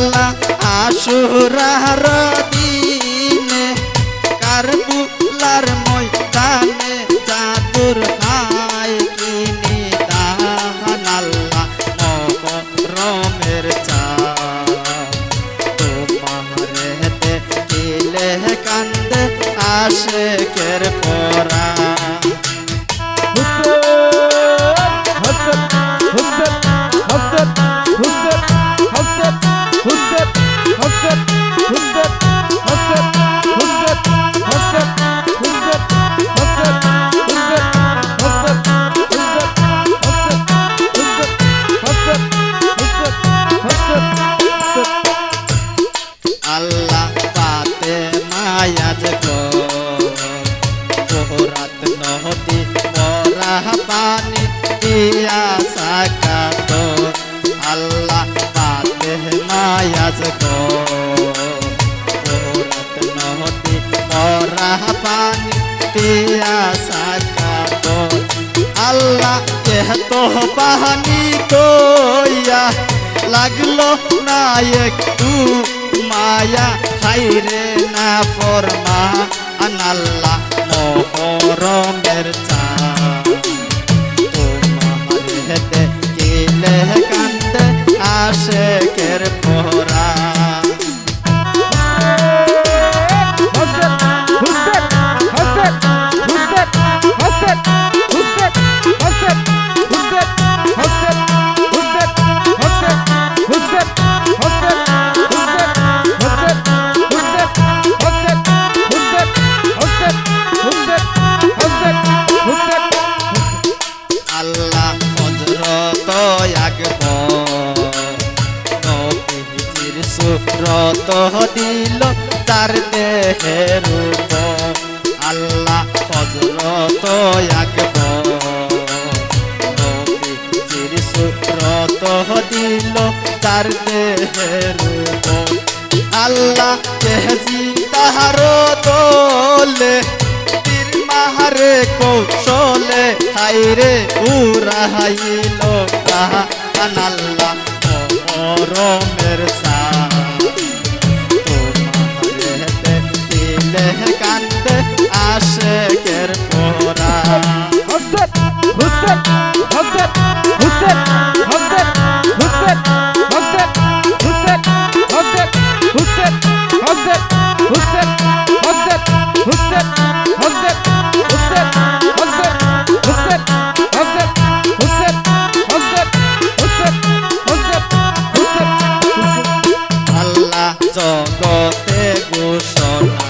আল্লাহ আশুরার দিনে কারবুলার ময়দানে জাদুর হাই কিনি দান আল্লাহ মহরমের চাঁদ তোমারে দেখিলে কান্দে আশিকের পরা আল্লাহ পাতে মায়াজ গো পোহরাত নহতি পরা পানি দিয়া সাকাত আল্লাহ পাতে মায়াজ গো পোহরাত নহতি পরা পানি দিয়া সাকাত আল্লাহ তো পানি তোয়া লাগলো না একটু মায়া হাইরে না ফরমা আল্লাহ মহরমের চাঁদ তোমারে দেখিলে কান্দে আশিকের পরা আল্লাহ হযরত আকবর নবীজির সুরত দিল তার দেহের উপর আল্লাহ হযরত আকবর নবীজির সুরত দিল তার দেহের উপর আল্লাহ তেহজি তাহার দোলে মাহারে কৌশলে হাইরে উড়াইল প্রাণ আল্লাহ মহরমের চাঁদ তোমারে দেখিলে কান্দে আশিকের পরা আল্লাহ জগতে ঘোষণা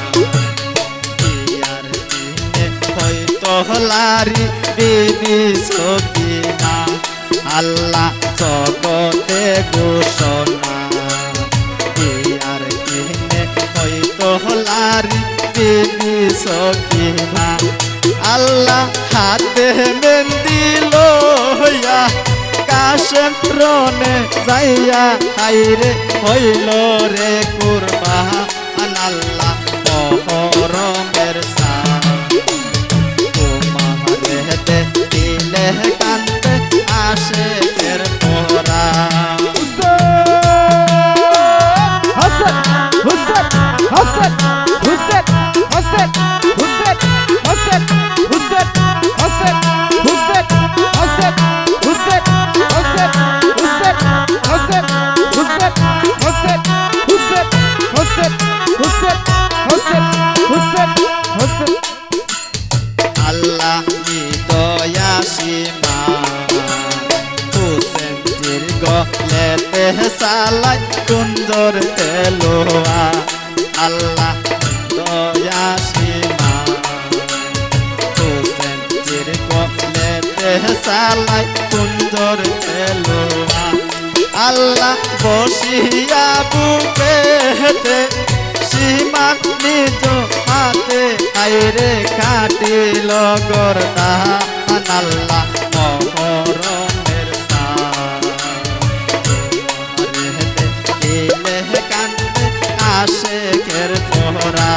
ইয়ার দিনে হয়তো লারি বিবি সকিনা আল্লাহ জগতে ঘোষণা ইয়ার দিনে হয়তো লারি বিবি সকিনা আল্লাহ হাতে মেহেন্দি লইয়া কাশেম রনে যাইয়া হাইরে হইল রে কুরবান আল্লাহ মহরমের চাঁদ তোমারে দেখিলে কান্দে আশিকের পরা আল্লাহ দয়া সীমা হুসেন দীর্ঘ লেতে সালাই কুন্দর তেলোয়া আল্লাহ দয়া সীমা হুসেন দীর্ঘ লেতে সালাই কুন্দর তেলোয়া আল্লাহ বসিয়া বুকেতে সীমা নিজ হাতে আইরে কাটিল গরদান আল্লাহ মহরমের চাঁদ তোমারে দেখিলে কান্দে আশিকের পরা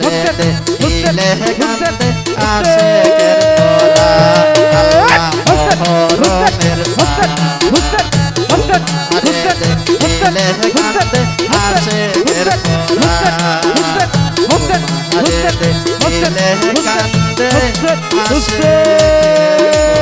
আশেকের পোরা আল্লাহ মহরমের সারা আরে দেখিলে কান্দে আশেকের পোরা আরে দেখিলে কান্দে আশেকের